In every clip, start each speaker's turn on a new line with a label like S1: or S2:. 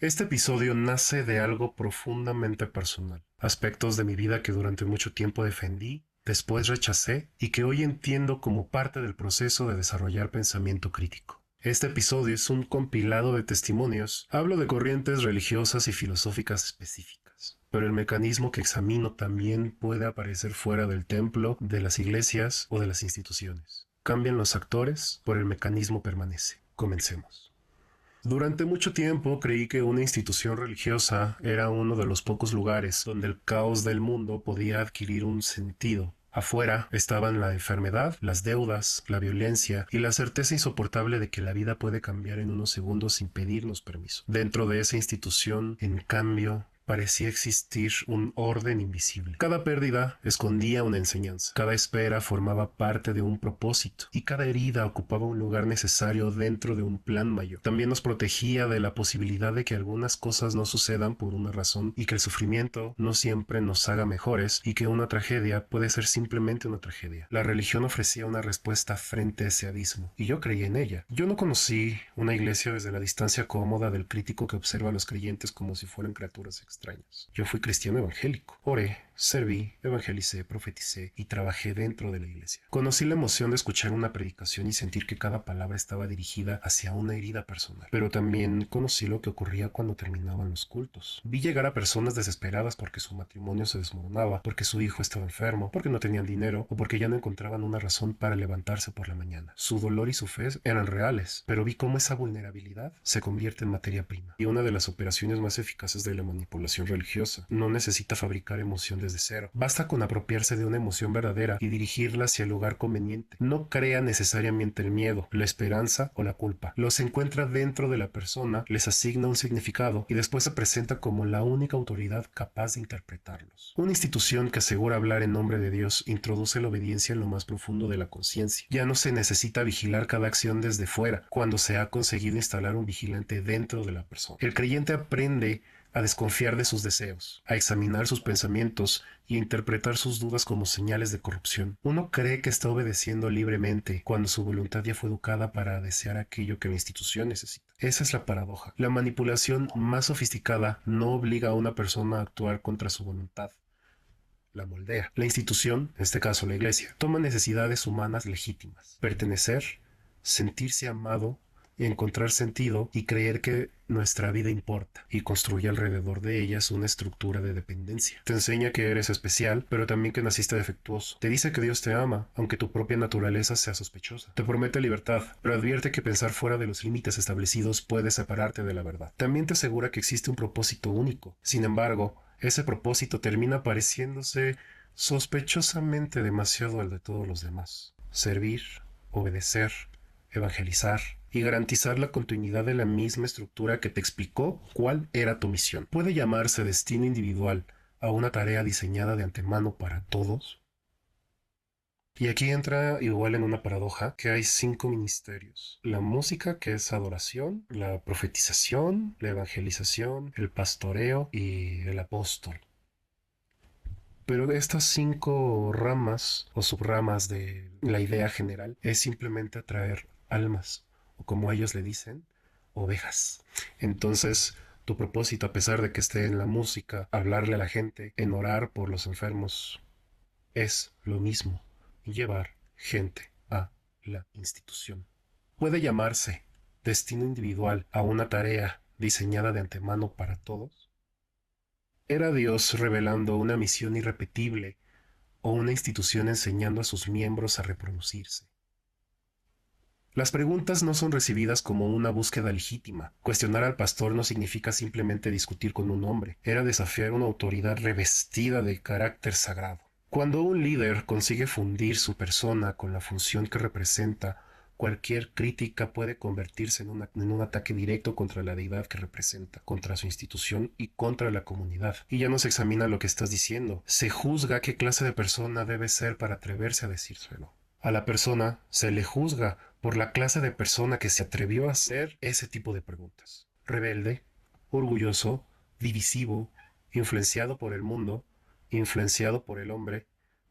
S1: Este episodio nace de algo profundamente personal, aspectos de mi vida que durante mucho tiempo defendí, después rechacé y que hoy entiendo como parte del proceso de desarrollar pensamiento crítico. Este episodio es un compilado de testimonios. Hablo de corrientes religiosas y filosóficas específicas, pero el mecanismo que examino también puede aparecer fuera del templo, de las iglesias o de las instituciones. Cambian los actores, pero el mecanismo permanece. Comencemos. Durante mucho tiempo creí que una institución religiosa era uno de los pocos lugares donde el caos del mundo podía adquirir un sentido. Afuera estaban la enfermedad, las deudas, la violencia y la certeza insoportable de que la vida puede cambiar en unos segundos sin pedirnos permiso. Dentro de esa institución, en cambio, parecía existir un orden invisible. Cada pérdida escondía una enseñanza, cada espera formaba parte de un propósito y cada herida ocupaba un lugar necesario dentro de un plan mayor. También nos protegía de la posibilidad de que algunas cosas no sucedan por una razón y que el sufrimiento no siempre nos haga mejores y que una tragedia puede ser simplemente una tragedia. La religión ofrecía una respuesta frente a ese abismo y yo creí en ella. Yo no conocí una iglesia desde la distancia cómoda del crítico que observa a los creyentes como si fueran criaturas extrañas. Yo fui cristiano evangélico. Oré, serví, evangelicé, profeticé y trabajé dentro de la iglesia. Conocí la emoción de escuchar una predicación y sentir que cada palabra estaba dirigida hacia una herida personal. Pero también conocí lo que ocurría cuando terminaban los cultos. Vi llegar a personas desesperadas porque su matrimonio se desmoronaba, porque su hijo estaba enfermo, porque no tenían dinero o porque ya no encontraban una razón para levantarse por la mañana. Su dolor y su fe eran reales, pero vi cómo esa vulnerabilidad se convierte en materia prima. Y una de las operaciones más eficaces de la manipulación religiosa no necesita fabricar emoción desde cero. Basta con apropiarse de una emoción verdadera y dirigirla hacia el lugar conveniente. No crea necesariamente el miedo, la esperanza o la culpa. Los encuentra dentro de la persona, les asigna un significado y después se presenta como la única autoridad capaz de interpretarlos. Una institución que asegura hablar en nombre de Dios introduce la obediencia en lo más profundo de la conciencia. Ya no se necesita vigilar cada acción desde fuera, cuando se ha conseguido instalar un vigilante dentro de la persona. El creyente aprende a desconfiar de sus deseos, a examinar sus pensamientos y a interpretar sus dudas como señales de corrupción. Uno cree que está obedeciendo libremente cuando su voluntad ya fue educada para desear aquello que la institución necesita. Esa es la paradoja. La manipulación más sofisticada no obliga a una persona a actuar contra su voluntad. La moldea. La institución, en este caso la iglesia, toma necesidades humanas legítimas. Pertenecer, sentirse amado, encontrar sentido y creer que nuestra vida importa y construye alrededor de ellas una estructura de dependencia. Te enseña que eres especial, pero también que naciste defectuoso. Te dice que Dios te ama, aunque tu propia naturaleza sea sospechosa. Te promete libertad, pero advierte que pensar fuera de los límites establecidos puede separarte de la verdad. También te asegura que existe un propósito único. Sin embargo, ese propósito termina pareciéndose sospechosamente demasiado al de todos los demás. Servir, obedecer, evangelizar y garantizar la continuidad de la misma estructura que te explicó cuál era tu misión. ¿Puede llamarse destino individual a una tarea diseñada de antemano para todos? Y aquí entra igual en una paradoja que hay 5 ministerios. La música, que es adoración, la profetización, la evangelización, el pastoreo y el apóstol. Pero de estas 5 ramas o subramas de la idea general es simplemente atraer almas, o como ellos le dicen, ovejas. Entonces, tu propósito, a pesar de que esté en la música, hablarle a la gente, en orar por los enfermos, es lo mismo, llevar gente a la institución. Puede llamarse destino individual a una tarea diseñada de antemano para todos. ¿Era Dios revelando una misión irrepetible o una institución enseñando a sus miembros a reproducirse? Las preguntas no son recibidas como una búsqueda legítima. Cuestionar al pastor no significa simplemente discutir con un hombre, era desafiar una autoridad revestida de carácter sagrado. Cuando un líder consigue fundir su persona con la función que representa, cualquier crítica puede convertirse en un ataque directo contra la deidad que representa, contra su institución y contra la comunidad. Y ya no se examina lo que estás diciendo, se juzga qué clase de persona debe ser para atreverse a decírselo. A la persona se le juzga por la clase de persona que se atrevió a hacer ese tipo de preguntas. Rebelde, orgulloso, divisivo, influenciado por el mundo, influenciado por el hombre,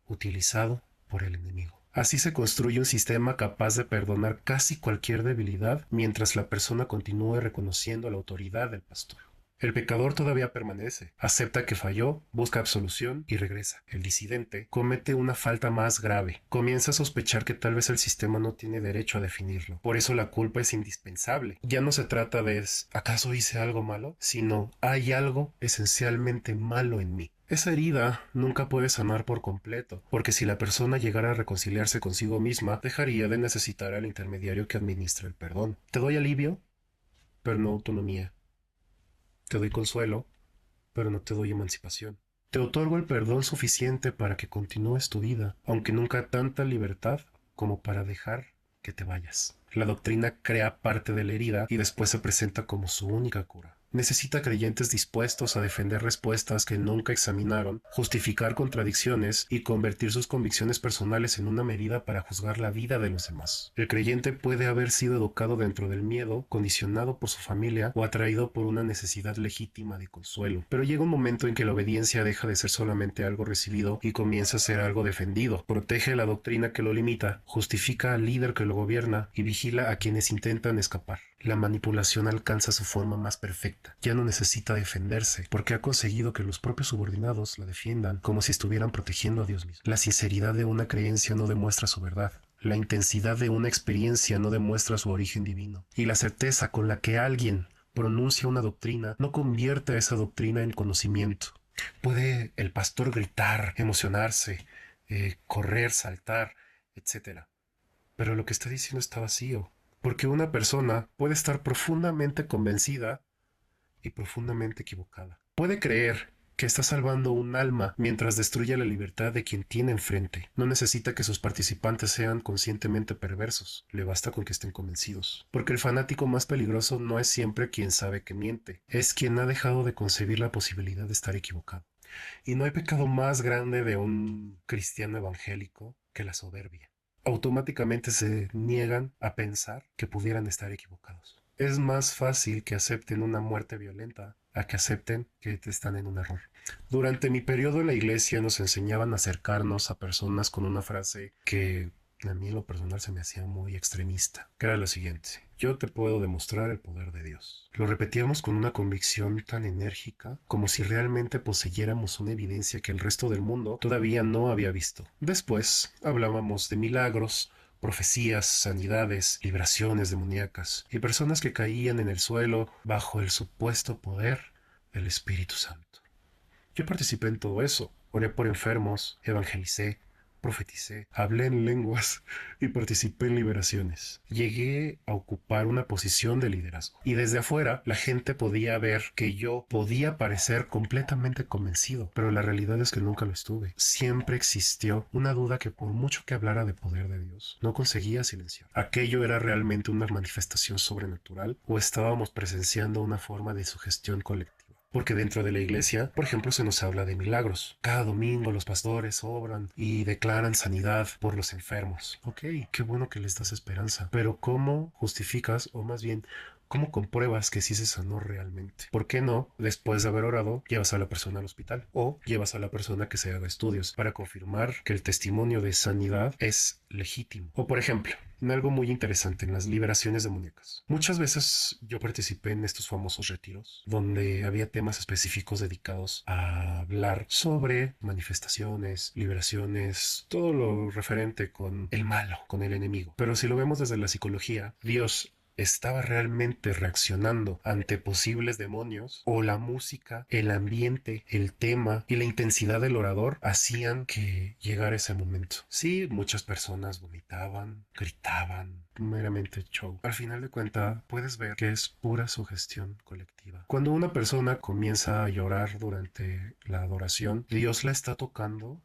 S1: utilizado por el enemigo. Así se construye un sistema capaz de perdonar casi cualquier debilidad mientras la persona continúe reconociendo la autoridad del pastor. El pecador todavía permanece, acepta que falló, busca absolución y regresa. El disidente comete una falta más grave, comienza a sospechar que tal vez el sistema no tiene derecho a definirlo. Por eso la culpa es indispensable. Ya no se trata de ¿acaso hice algo malo? Sino hay algo esencialmente malo en mí. Esa herida nunca puede sanar por completo, porque si la persona llegara a reconciliarse consigo misma, dejaría de necesitar al intermediario que administra el perdón. Te doy alivio, pero no autonomía. Te doy consuelo, pero no te doy emancipación. Te otorgo el perdón suficiente para que continúes tu vida, aunque nunca tanta libertad como para dejar que te vayas. La doctrina crea parte de la herida y después se presenta como su única cura. Necesita creyentes dispuestos a defender respuestas que nunca examinaron, justificar contradicciones y convertir sus convicciones personales en una medida para juzgar la vida de los demás. El creyente puede haber sido educado dentro del miedo, condicionado por su familia o atraído por una necesidad legítima de consuelo. Pero llega un momento en que la obediencia deja de ser solamente algo recibido y comienza a ser algo defendido. Protege la doctrina que lo limita, justifica al líder que lo gobierna y vigila a quienes intentan escapar. La manipulación alcanza su forma más perfecta. Ya no necesita defenderse, porque ha conseguido que los propios subordinados la defiendan como si estuvieran protegiendo a Dios mismo. La sinceridad de una creencia no demuestra su verdad. La intensidad de una experiencia no demuestra su origen divino. Y la certeza con la que alguien pronuncia una doctrina no convierte a esa doctrina en conocimiento. Puede el pastor gritar, emocionarse, correr, saltar, etc. Pero lo que está diciendo está vacío. Porque una persona puede estar profundamente convencida y profundamente equivocada. Puede creer que está salvando un alma mientras destruye la libertad de quien tiene enfrente. No necesita que sus participantes sean conscientemente perversos, le basta con que estén convencidos. Porque el fanático más peligroso no es siempre quien sabe que miente, es quien ha dejado de concebir la posibilidad de estar equivocado. Y no hay pecado más grande de un cristiano evangélico que la soberbia. Automáticamente se niegan a pensar que pudieran estar equivocados. Es más fácil que acepten una muerte violenta a que acepten que están en un error. Durante mi periodo en la iglesia nos enseñaban a acercarnos a personas con una frase que a mí en lo personal se me hacía muy extremista, que era lo siguiente: yo te puedo demostrar el poder de Dios. Lo repetíamos con una convicción tan enérgica como si realmente poseyéramos una evidencia que el resto del mundo todavía no había visto. Después hablábamos de milagros, profecías, sanidades, liberaciones demoníacas y personas que caían en el suelo bajo el supuesto poder del Espíritu Santo. Yo participé en todo eso. Oré por enfermos, evangelicé, profeticé, hablé en lenguas y participé en liberaciones. Llegué a ocupar una posición de liderazgo. Y desde afuera la gente podía ver que yo podía parecer completamente convencido, pero la realidad es que nunca lo estuve. Siempre existió una duda que por mucho que hablara de poder de Dios, no conseguía silenciar. ¿Aquello era realmente una manifestación sobrenatural o estábamos presenciando una forma de sugestión colectiva? Porque dentro de la iglesia, por ejemplo, se nos habla de milagros. Cada domingo los pastores obran y declaran sanidad por los enfermos. Ok, qué bueno que les das esperanza. Pero ¿cómo justificas, o más bien, cómo compruebas que sí se sanó realmente? ¿Por qué no, después de haber orado, llevas a la persona al hospital? O llevas a la persona que se haga estudios para confirmar que el testimonio de sanidad es legítimo. O por ejemplo, en algo muy interesante, en las liberaciones demoníacas. Muchas veces yo participé en estos famosos retiros donde había temas específicos dedicados a hablar sobre manifestaciones, liberaciones, todo lo referente con el malo, con el enemigo. Pero si lo vemos desde la psicología, Dios estaba realmente reaccionando ante posibles demonios, o la música, el ambiente, el tema y la intensidad del orador hacían que llegara ese momento. Sí, muchas personas vomitaban, gritaban, meramente show. Al final de cuentas, puedes ver que es pura sugestión colectiva. Cuando una persona comienza a llorar durante la adoración, Dios la está tocando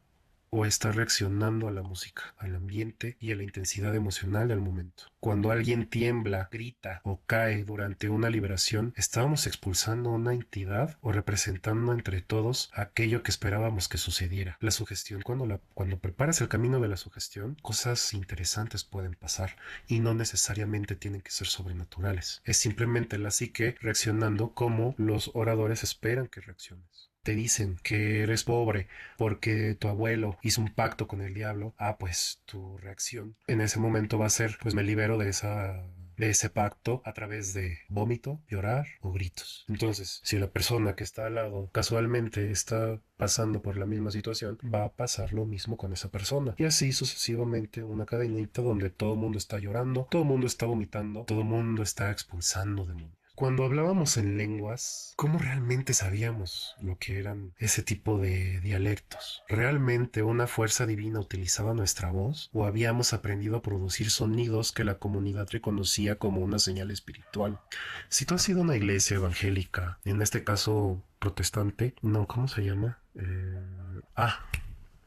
S1: o está reaccionando a la música, al ambiente y a la intensidad emocional del momento. Cuando alguien tiembla, grita o cae durante una liberación, estábamos expulsando una entidad o representando entre todos aquello que esperábamos que sucediera. La sugestión, cuando preparas el camino de la sugestión, cosas interesantes pueden pasar y no necesariamente tienen que ser sobrenaturales. Es simplemente la psique reaccionando como los oradores esperan que reacciones. Te dicen que eres pobre porque tu abuelo hizo un pacto con el diablo. Pues tu reacción en ese momento va a ser: pues me libero de esa de ese pacto a través de vómito, llorar o gritos. Entonces, si la persona que está al lado casualmente está pasando por la misma situación, va a pasar lo mismo con esa persona. Y así sucesivamente, una cadenita donde todo el mundo está llorando, todo el mundo está vomitando, todo el mundo está expulsando demonios. Cuando hablábamos en lenguas, ¿cómo realmente sabíamos lo que eran ese tipo de dialectos? ¿Realmente una fuerza divina utilizaba nuestra voz? ¿O habíamos aprendido a producir sonidos que la comunidad reconocía como una señal espiritual? Si tú has sido una iglesia evangélica, en este caso protestante, no, ¿cómo se llama?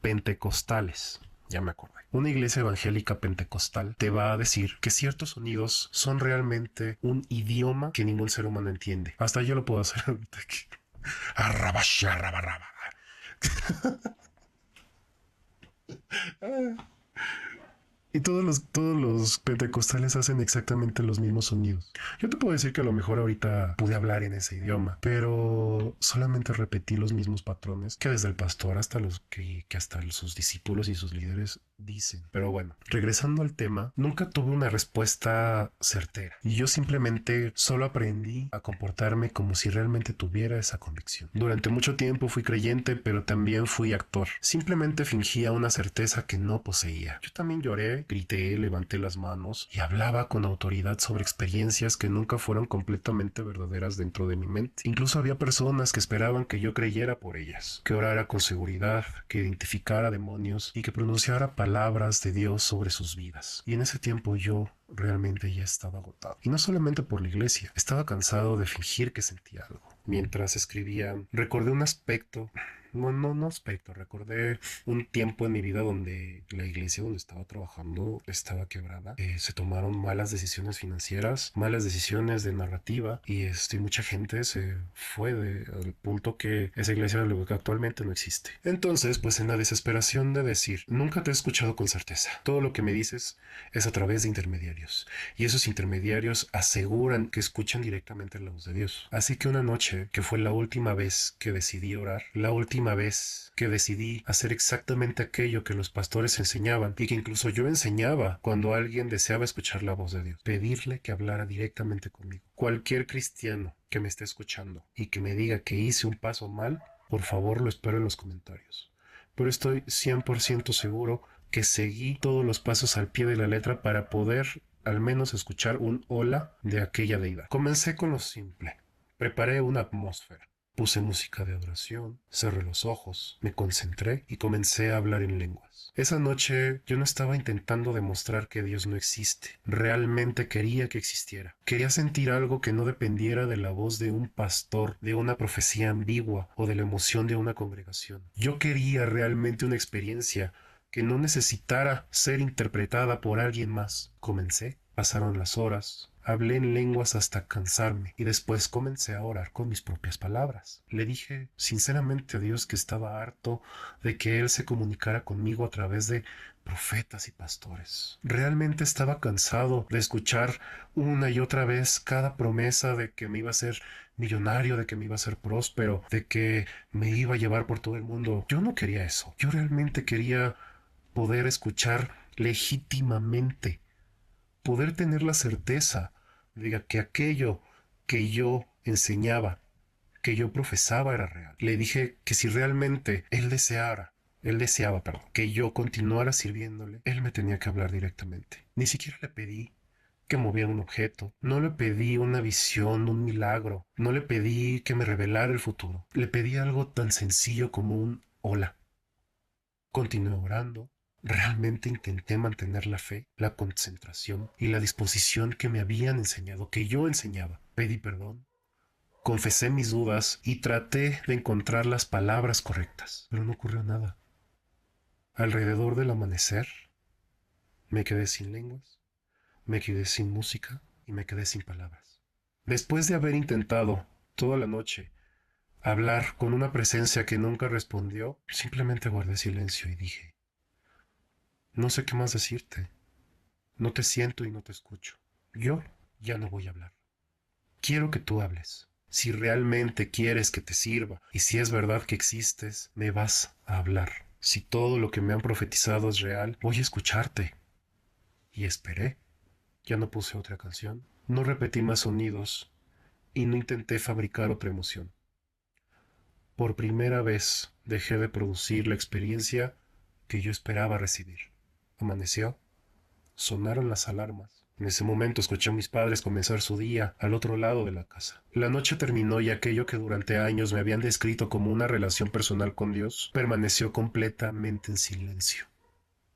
S1: Pentecostales. Ya me acordé. Una iglesia evangélica pentecostal te va a decir que ciertos sonidos son realmente un idioma que ningún ser humano entiende. Hasta yo lo puedo hacer ahorita aquí. Y todos los pentecostales hacen exactamente los mismos sonidos. Yo te puedo decir que a lo mejor ahorita pude hablar en ese idioma, pero solamente repetí los mismos patrones que desde el pastor hasta que hasta sus discípulos y sus líderes dicen. Pero bueno, regresando al tema, nunca tuve una respuesta certera. Y yo simplemente solo aprendí a comportarme como si realmente tuviera esa convicción. Durante mucho tiempo fui creyente, pero también fui actor. Simplemente fingía una certeza que no poseía. Yo también lloré, grité, levanté las manos y hablaba con autoridad sobre experiencias que nunca fueron completamente verdaderas dentro de mi mente. Incluso había personas que esperaban que yo creyera por ellas, que orara con seguridad, que identificara demonios y que pronunciara palabras de Dios sobre sus vidas. Y en ese tiempo yo realmente ya estaba agotado. Y no solamente por la iglesia, estaba cansado de fingir que sentía algo. Mientras escribía, recordé un aspecto, no aspecto, recordé un tiempo en mi vida donde la iglesia donde estaba trabajando estaba quebrada. Se tomaron malas decisiones financieras, malas decisiones de narrativa y mucha gente se fue al punto que esa iglesia actualmente no existe. Entonces, pues en la desesperación de decir, nunca te he escuchado con certeza. Todo lo que me dices es a través de intermediarios. Y esos intermediarios aseguran que escuchan directamente la voz de Dios. Así que una noche, que fue la última vez que decidí orar, la última vez que decidí hacer exactamente aquello que los pastores enseñaban y que incluso yo enseñaba cuando alguien deseaba escuchar la voz de Dios, pedirle que hablara directamente conmigo. Cualquier cristiano que me esté escuchando y que me diga que hice un paso mal, por favor lo espero en los comentarios. Pero estoy 100% seguro que seguí todos los pasos al pie de la letra para poder al menos escuchar un hola de aquella deidad. Comencé con lo simple. Preparé una atmósfera. Puse música de adoración, cerré los ojos, me concentré y comencé a hablar en lenguas. Esa noche yo no estaba intentando demostrar que Dios no existe. Realmente quería que existiera. Quería sentir algo que no dependiera de la voz de un pastor, de una profecía ambigua o de la emoción de una congregación. Yo quería realmente una experiencia que no necesitara ser interpretada por alguien más. Comencé, pasaron las horas, hablé en lenguas hasta cansarme y después comencé a orar con mis propias palabras. Le dije sinceramente a Dios que estaba harto de que Él se comunicara conmigo a través de profetas y pastores. Realmente estaba cansado de escuchar una y otra vez cada promesa de que me iba a ser millonario, de que me iba a ser próspero, de que me iba a llevar por todo el mundo. Yo no quería eso. Yo realmente quería poder escuchar legítimamente, poder tener la certeza de que aquello que yo enseñaba, que yo profesaba era real. Le dije que si realmente él deseaba, perdón, que yo continuara sirviéndole, él me tenía que hablar directamente. Ni siquiera le pedí que moviera un objeto, no le pedí una visión, un milagro, no le pedí que me revelara el futuro. Le pedí algo tan sencillo como un hola. Continué orando. Realmente intenté mantener la fe, la concentración y la disposición que me habían enseñado, que yo enseñaba. Pedí perdón, confesé mis dudas y traté de encontrar las palabras correctas, pero no ocurrió nada. Alrededor del amanecer, me quedé sin lenguas, me quedé sin música y me quedé sin palabras. Después de haber intentado toda la noche hablar con una presencia que nunca respondió, simplemente guardé silencio y dije, no sé qué más decirte. No te siento y no te escucho. Yo ya no voy a hablar. Quiero que tú hables. Si realmente quieres que te sirva y si es verdad que existes, me vas a hablar. Si todo lo que me han profetizado es real, voy a escucharte. Y esperé. Ya no puse otra canción, no repetí más sonidos y no intenté fabricar otra emoción. Por primera vez dejé de producir la experiencia que yo esperaba recibir. Amaneció, sonaron las alarmas. En ese momento escuché a mis padres comenzar su día al otro lado de la casa. La noche terminó y aquello que durante años me habían descrito como una relación personal con Dios permaneció completamente en silencio.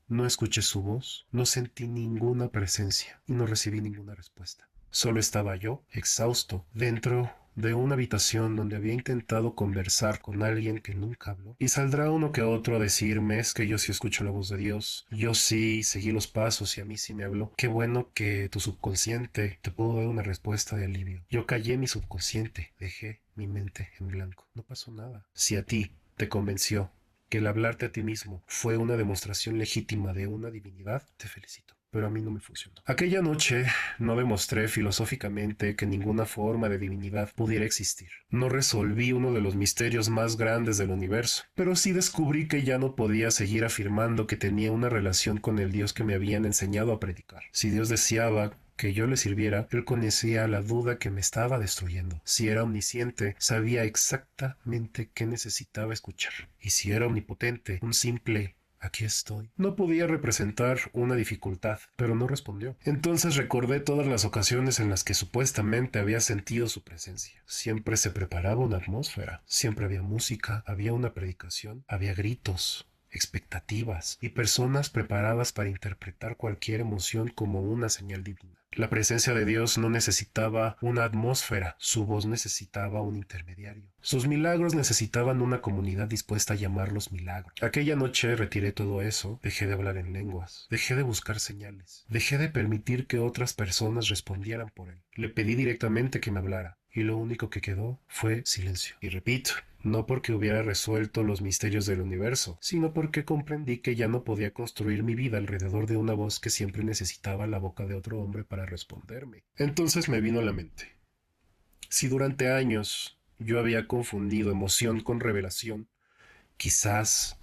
S1: No escuché su voz, no sentí ninguna presencia y no recibí ninguna respuesta. Solo estaba yo, exhausto, dentro de una habitación donde había intentado conversar con alguien que nunca habló. Y saldrá uno que otro a decirme: es que yo sí escucho la voz de Dios, yo sí seguí los pasos y a mí sí me habló. Qué bueno que tu subconsciente te pudo dar una respuesta de alivio. Yo callé mi subconsciente, dejé mi mente en blanco. No pasó nada. Si a ti te convenció que el hablarte a ti mismo fue una demostración legítima de una divinidad, te felicito. Pero a mí no me funcionó. Aquella noche no demostré filosóficamente que ninguna forma de divinidad pudiera existir. No resolví uno de los misterios más grandes del universo, pero sí descubrí que ya no podía seguir afirmando que tenía una relación con el Dios que me habían enseñado a predicar. Si Dios deseaba que yo le sirviera, él conocía la duda que me estaba destruyendo. Si era omnisciente, sabía exactamente qué necesitaba escuchar. Y si era omnipotente, un simple aquí estoy no podía representar una dificultad, pero no respondió. Entonces recordé todas las ocasiones en las que supuestamente había sentido su presencia. Siempre se preparaba una atmósfera, siempre había música, había una predicación, había gritos, expectativas y personas preparadas para interpretar cualquier emoción como una señal divina. La presencia de Dios no necesitaba una atmósfera, su voz necesitaba un intermediario. Sus milagros necesitaban una comunidad dispuesta a llamarlos milagros. Aquella noche retiré todo eso, dejé de hablar en lenguas, dejé de buscar señales, dejé de permitir que otras personas respondieran por él. Le pedí directamente que me hablara, y lo único que quedó fue silencio. Y repito, no porque hubiera resuelto los misterios del universo, sino porque comprendí que ya no podía construir mi vida alrededor de una voz que siempre necesitaba la boca de otro hombre para responderme. Entonces me vino a la mente: si durante años yo había confundido emoción con revelación, quizás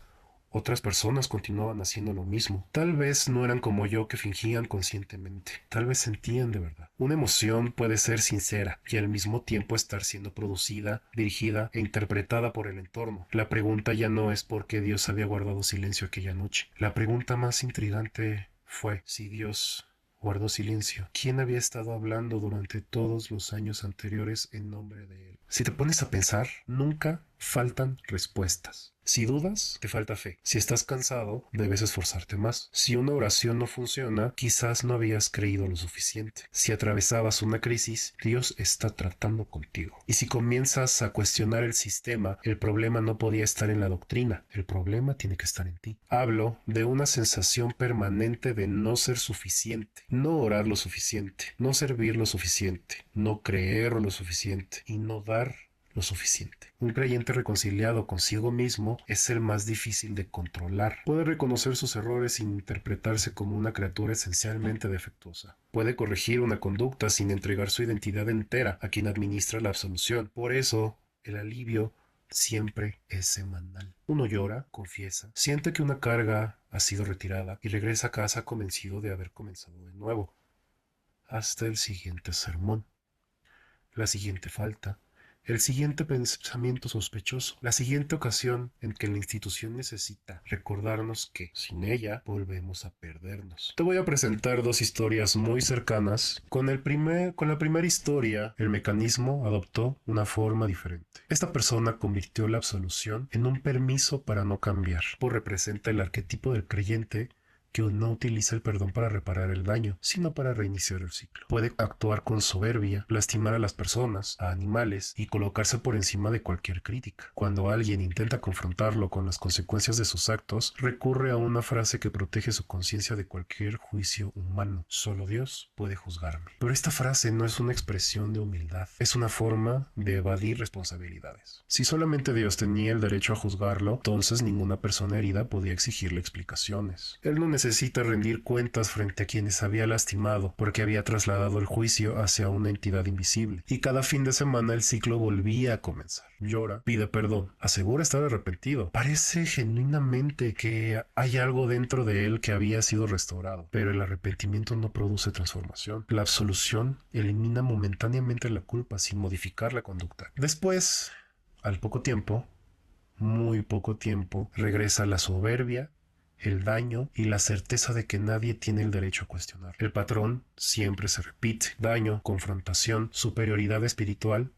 S1: otras personas continuaban haciendo lo mismo. Tal vez no eran como yo, que fingían conscientemente. Tal vez sentían de verdad. Una emoción puede ser sincera y al mismo tiempo estar siendo producida, dirigida e interpretada por el entorno. La pregunta ya no es por qué Dios había guardado silencio aquella noche. La pregunta más intrigante fue: si Dios guardó silencio, ¿quién había estado hablando durante todos los años anteriores en nombre de él? Si te pones a pensar, nunca faltan respuestas. Si dudas, te falta fe. Si estás cansado, debes esforzarte más. Si una oración no funciona, quizás no habías creído lo suficiente. Si atravesabas una crisis, Dios está tratando contigo. Y si comienzas a cuestionar el sistema, el problema no podía estar en la doctrina. El problema tiene que estar en ti. Hablo de una sensación permanente de no ser suficiente, no orar lo suficiente, no servir lo suficiente, no creer lo suficiente y no dar lo suficiente. Un creyente reconciliado consigo mismo es el más difícil de controlar. Puede reconocer sus errores sin interpretarse como una criatura esencialmente defectuosa. Puede corregir una conducta sin entregar su identidad entera a quien administra la absolución. Por eso, el alivio siempre es semanal. Uno llora, confiesa, siente que una carga ha sido retirada y regresa a casa convencido de haber comenzado de nuevo. Hasta el siguiente sermón, la siguiente falta, el siguiente pensamiento sospechoso, la siguiente ocasión en que la institución necesita recordarnos que sin ella volvemos a perdernos. Te voy a presentar dos historias muy cercanas. Con la primera historia, el mecanismo adoptó una forma diferente. Esta persona convirtió la absolución en un permiso para no cambiar, pues representa el arquetipo del creyente que no utiliza el perdón para reparar el daño, sino para reiniciar el ciclo. Puede actuar con soberbia, lastimar a las personas, a animales y colocarse por encima de cualquier crítica. Cuando alguien intenta confrontarlo con las consecuencias de sus actos, recurre a una frase que protege su conciencia de cualquier juicio humano: solo Dios puede juzgarme. Pero esta frase no es una expresión de humildad, es una forma de evadir responsabilidades. Si solamente Dios tenía el derecho a juzgarlo, entonces ninguna persona herida podía exigirle explicaciones. Él no necesita rendir cuentas frente a quienes había lastimado porque había trasladado el juicio hacia una entidad invisible. Y cada fin de semana el ciclo volvía a comenzar. Llora, pide perdón, asegura estar arrepentido. Parece genuinamente que hay algo dentro de él que había sido restaurado, pero el arrepentimiento no produce transformación. La absolución elimina momentáneamente la culpa sin modificar la conducta. Después, al poco tiempo, muy poco tiempo, regresa la soberbia, el daño y la certeza de que nadie tiene el derecho a cuestionar. El patrón siempre se repite: daño, confrontación, superioridad espiritual,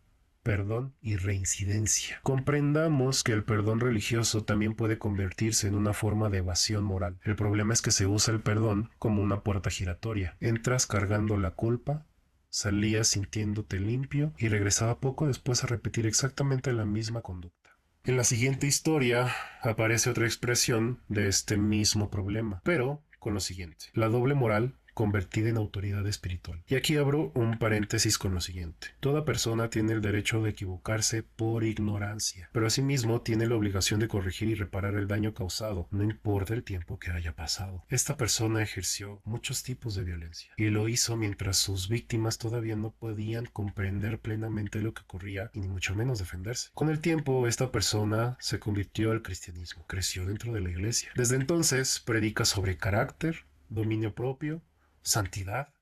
S1: perdón y reincidencia. Comprendamos que el perdón religioso también puede convertirse en una forma de evasión moral. El problema es que se usa el perdón como una puerta giratoria. Entras cargando la culpa, salías sintiéndote limpio y regresaba poco después a repetir exactamente la misma conducta. En la siguiente historia aparece otra expresión de este mismo problema, pero con lo siguiente: la doble moral convertida en autoridad espiritual. Y aquí abro un paréntesis con lo siguiente: toda persona tiene el derecho de equivocarse por ignorancia, pero asimismo tiene la obligación de corregir y reparar el daño causado, no importa el tiempo que haya pasado. Esta persona ejerció muchos tipos de violencia y lo hizo mientras sus víctimas todavía no podían comprender plenamente lo que ocurría y ni mucho menos defenderse. Con el tiempo, esta persona se convirtió al cristianismo, creció dentro de la iglesia. Desde entonces predica sobre carácter, dominio propio, santidad,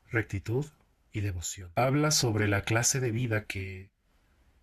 S1: rectitud y devoción. Habla sobre la clase de vida que,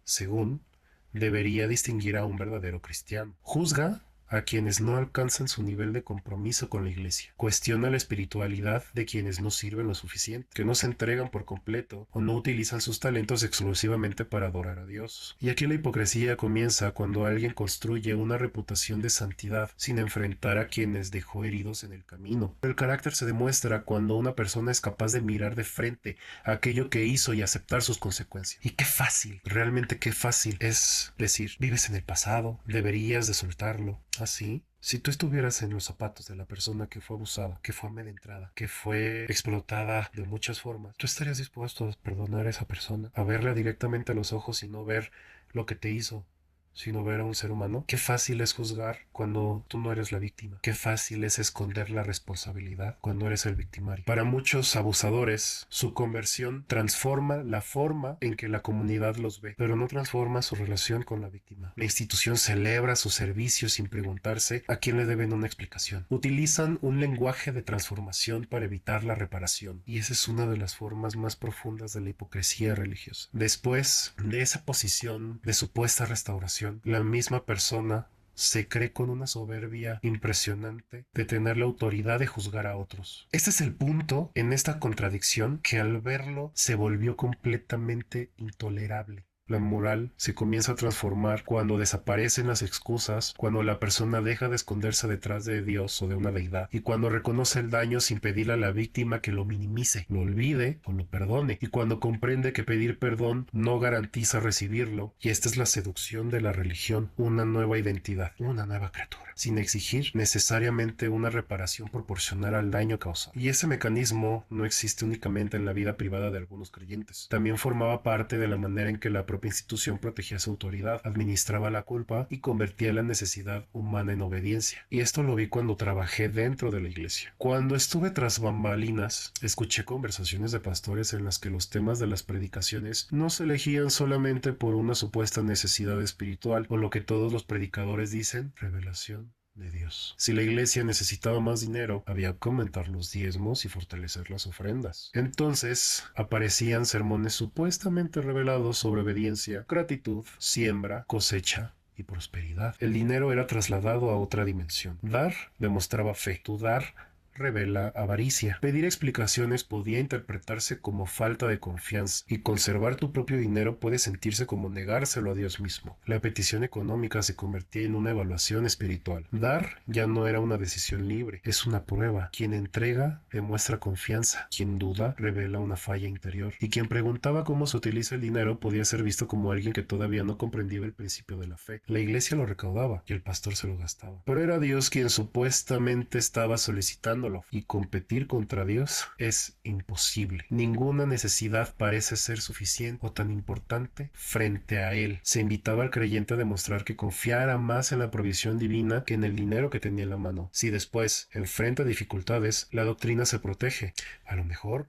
S1: según, debería distinguir a un verdadero cristiano. Juzga a quienes no alcanzan su nivel de compromiso con la iglesia. Cuestiona la espiritualidad de quienes no sirven lo suficiente, que no se entregan por completo o no utilizan sus talentos exclusivamente para adorar a Dios. Y aquí la hipocresía comienza cuando alguien construye una reputación de santidad sin enfrentar a quienes dejó heridos en el camino. El carácter se demuestra cuando una persona es capaz de mirar de frente a aquello que hizo y aceptar sus consecuencias. Y qué fácil, realmente qué fácil es decir: vives en el pasado, deberías de soltarlo. Así, si tú estuvieras en los zapatos de la persona que fue abusada, que fue amedrentada, que fue explotada de muchas formas, ¿tú estarías dispuesto a perdonar a esa persona? A verla directamente a los ojos y no ver lo que te hizo, sino ver a un ser humano. Qué fácil es juzgar cuando tú no eres la víctima. Qué fácil es esconder la responsabilidad cuando eres el victimario. Para muchos abusadores, su conversión transforma la forma en que la comunidad los ve, pero no transforma su relación con la víctima. La institución celebra su servicio sin preguntarse a quién le deben una explicación. Utilizan un lenguaje de transformación para evitar la reparación, y esa es una de las formas más profundas de la hipocresía religiosa. Después de esa posición de supuesta restauración, la misma persona se cree con una soberbia impresionante de tener la autoridad de juzgar a otros. Este es el punto en esta contradicción que al verlo se volvió completamente intolerable. La moral se comienza a transformar cuando desaparecen las excusas, cuando la persona deja de esconderse detrás de Dios o de una deidad, y cuando reconoce el daño sin pedirle a la víctima que lo minimice, lo olvide o lo perdone, y cuando comprende que pedir perdón no garantiza recibirlo. Y esta es la seducción de la religión: una nueva identidad, una nueva criatura, sin exigir necesariamente una reparación proporcional al daño causado. Y ese mecanismo no existe únicamente en la vida privada de algunos creyentes. También formaba parte de la manera en que la propia institución protegía su autoridad, administraba la culpa y convertía la necesidad humana en obediencia. Y esto lo vi cuando trabajé dentro de la iglesia. Cuando estuve tras bambalinas, escuché conversaciones de pastores en las que los temas de las predicaciones no se elegían solamente por una supuesta necesidad espiritual o lo que todos los predicadores dicen: revelación de Dios. Si la iglesia necesitaba más dinero, había que aumentar los diezmos y fortalecer las ofrendas. Entonces aparecían sermones supuestamente revelados sobre obediencia, gratitud, siembra, cosecha y prosperidad. El dinero era trasladado a otra dimensión. Dar demostraba fe. Tu dar revela avaricia. Pedir explicaciones podía interpretarse como falta de confianza, y conservar tu propio dinero puede sentirse como negárselo a Dios mismo. La petición económica se convertía en una evaluación espiritual. Dar ya no era una decisión libre, es una prueba. Quien entrega demuestra confianza, quien duda revela una falla interior, y quien preguntaba cómo se utiliza el dinero podía ser visto como alguien que todavía no comprendía el principio de la fe. La iglesia lo recaudaba y el pastor se lo gastaba, pero era Dios quien supuestamente estaba solicitando haciéndolo. Y competir contra Dios es imposible. Ninguna necesidad parece ser suficiente o tan importante frente a Él. Se invitaba al creyente a demostrar que confiara más en la provisión divina que en el dinero que tenía en la mano. Si después enfrenta dificultades, la doctrina se protege. A lo mejor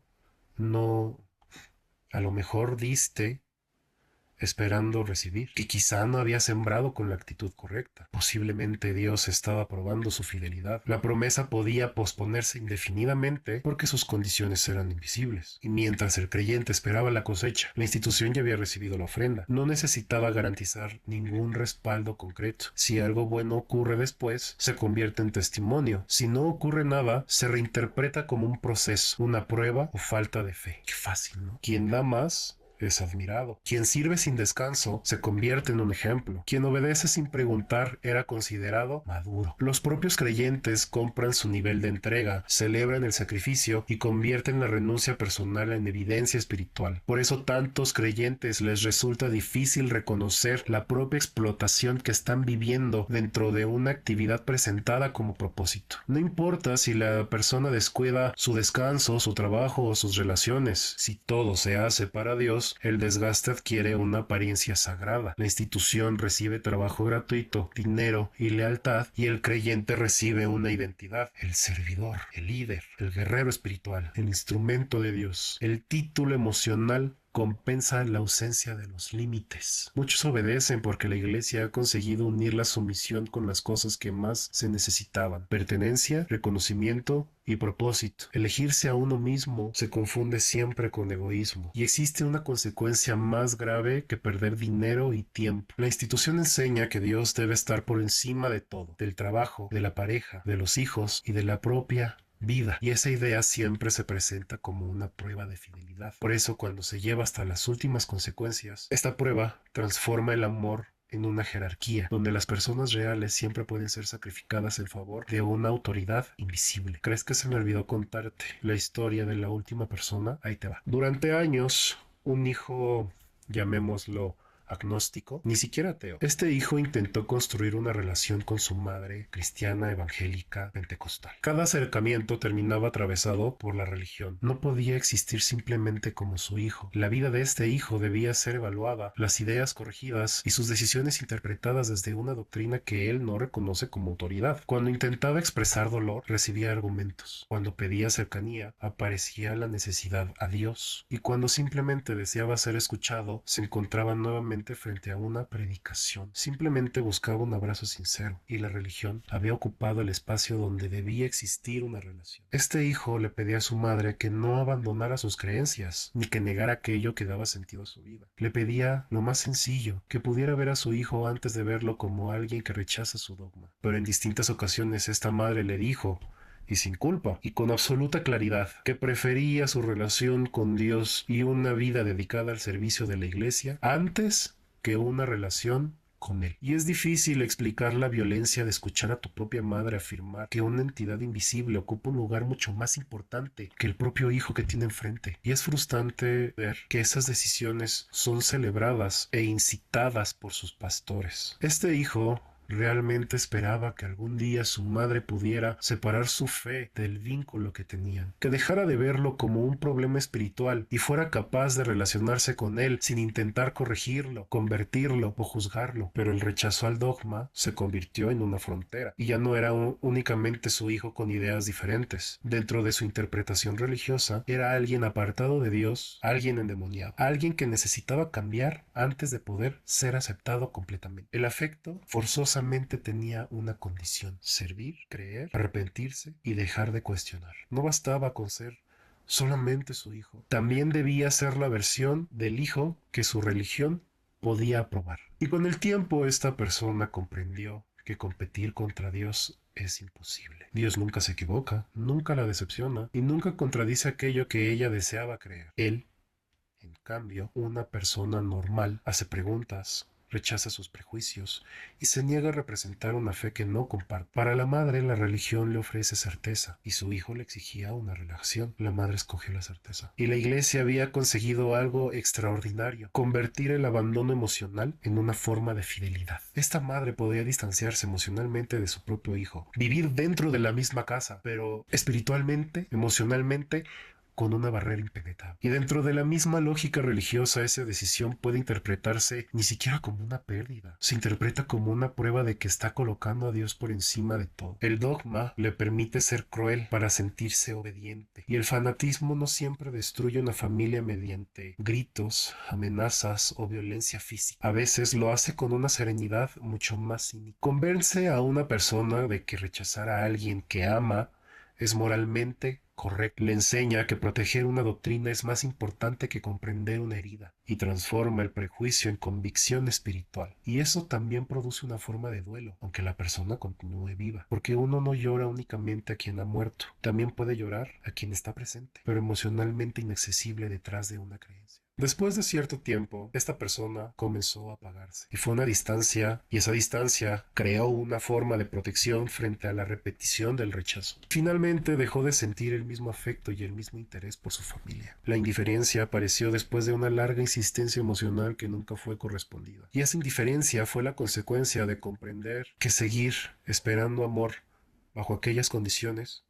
S1: no, a lo mejor diste esperando recibir, que quizá no había sembrado con la actitud correcta. Posiblemente Dios estaba probando su fidelidad. La promesa podía posponerse indefinidamente porque sus condiciones eran invisibles. Y mientras el creyente esperaba la cosecha, la institución ya había recibido la ofrenda. No necesitaba garantizar ningún respaldo concreto. Si algo bueno ocurre después, se convierte en testimonio. Si no ocurre nada, se reinterpreta como un proceso, una prueba o falta de fe. Qué fácil, ¿no? Quien da más es admirado. Quien sirve sin descanso se convierte en un ejemplo. Quien obedece sin preguntar era considerado maduro. Los propios creyentes compran su nivel de entrega, celebran el sacrificio y convierten la renuncia personal en evidencia espiritual. Por eso tantos creyentes les resulta difícil reconocer la propia explotación que están viviendo dentro de una actividad presentada como propósito. No importa si la persona descuida su descanso, su trabajo o sus relaciones. Si todo se hace para Dios, el desgaste adquiere una apariencia sagrada. La institución recibe trabajo gratuito, dinero y lealtad, y el creyente recibe una identidad: el servidor, el líder, el guerrero espiritual, el instrumento de Dios. El título emocional compensa la ausencia de los límites. Muchos obedecen porque la iglesia ha conseguido unir la sumisión con las cosas que más se necesitaban: pertenencia, reconocimiento y propósito. Elegirse a uno mismo se confunde siempre con egoísmo, y existe una consecuencia más grave que perder dinero y tiempo. La institución enseña que Dios debe estar por encima de todo, del trabajo, de la pareja, de los hijos y de la propia vida, y esa idea siempre se presenta como una prueba de fidelidad. Por eso, cuando se lleva hasta las últimas consecuencias, esta prueba transforma el amor en una jerarquía, donde las personas reales siempre pueden ser sacrificadas en favor de una autoridad invisible. ¿Crees que se me olvidó contarte la historia de la última persona? Ahí te va. Durante años, un hijo, llamémoslo agnóstico, ni siquiera ateo. Este hijo intentó construir una relación con su madre cristiana, evangélica, pentecostal. Cada acercamiento terminaba atravesado por la religión. No podía existir simplemente como su hijo. La vida de este hijo debía ser evaluada, las ideas corregidas y sus decisiones interpretadas desde una doctrina que él no reconoce como autoridad. Cuando intentaba expresar dolor, recibía argumentos. Cuando pedía cercanía, aparecía la necesidad a Dios. Y cuando simplemente deseaba ser escuchado, se encontraba nuevamente frente a una predicación. Simplemente buscaba un abrazo sincero, y la religión había ocupado el espacio donde debía existir una relación. Este hijo le pedía a su madre que no abandonara sus creencias, ni que negara aquello que daba sentido a su vida. Le pedía lo más sencillo: que pudiera ver a su hijo antes de verlo como alguien que rechaza su dogma. Pero en distintas ocasiones esta madre le dijo, y sin culpa, y con absoluta claridad, que prefería su relación con Dios y una vida dedicada al servicio de la iglesia antes que una relación con él. Y es difícil explicar la violencia de escuchar a tu propia madre afirmar que una entidad invisible ocupa un lugar mucho más importante que el propio hijo que tiene enfrente. Y es frustrante ver que esas decisiones son celebradas e incitadas por sus pastores. Este hijo realmente esperaba que algún día su madre pudiera separar su fe del vínculo que tenían, que dejara de verlo como un problema espiritual y fuera capaz de relacionarse con él sin intentar corregirlo, convertirlo o juzgarlo. Pero el rechazo al dogma se convirtió en una frontera, y ya no era únicamente su hijo con ideas diferentes. Dentro de su interpretación religiosa, era alguien apartado de Dios, alguien endemoniado, alguien que necesitaba cambiar antes de poder ser aceptado completamente. El afecto forzosamente tenía una condición: servir, creer, arrepentirse y dejar de cuestionar. No bastaba con ser solamente su hijo, también debía ser la versión del hijo que su religión podía aprobar. Y con el tiempo esta persona comprendió que competir contra Dios es imposible. Dios nunca se equivoca, nunca la decepciona y nunca contradice aquello que ella deseaba creer. Él, en cambio, una persona normal, hace preguntas, rechaza sus prejuicios y se niega a representar una fe que no comparte. Para la madre, la religión le ofrece certeza y su hijo le exigía una relajación. La madre escogió la certeza. Y la iglesia había conseguido algo extraordinario: convertir el abandono emocional en una forma de fidelidad. Esta madre podía distanciarse emocionalmente de su propio hijo, vivir dentro de la misma casa, pero espiritualmente, emocionalmente, con una barrera impenetrable. Y dentro de la misma lógica religiosa, esa decisión puede interpretarse ni siquiera como una pérdida. Se interpreta como una prueba de que está colocando a Dios por encima de todo. El dogma le permite ser cruel para sentirse obediente. Y el fanatismo no siempre destruye una familia mediante gritos, amenazas o violencia física. A veces lo hace con una serenidad mucho más cínica. Convence a una persona de que rechazar a alguien que ama es moralmente correcto. Le enseña que proteger una doctrina es más importante que comprender una herida, y transforma el prejuicio en convicción espiritual. Y eso también produce una forma de duelo, aunque la persona continúe viva, porque uno no llora únicamente a quien ha muerto, también puede llorar a quien está presente, pero emocionalmente inaccesible detrás de una creencia. Después de cierto tiempo, esta persona comenzó a apagarse, y fue una distancia, y esa distancia creó una forma de protección frente a la repetición del rechazo. Finalmente dejó de sentir el mismo afecto y el mismo interés por su familia. La indiferencia apareció después de una larga insistencia emocional que nunca fue correspondida. Y esa indiferencia fue la consecuencia de comprender que seguir esperando amor bajo aquellas condiciones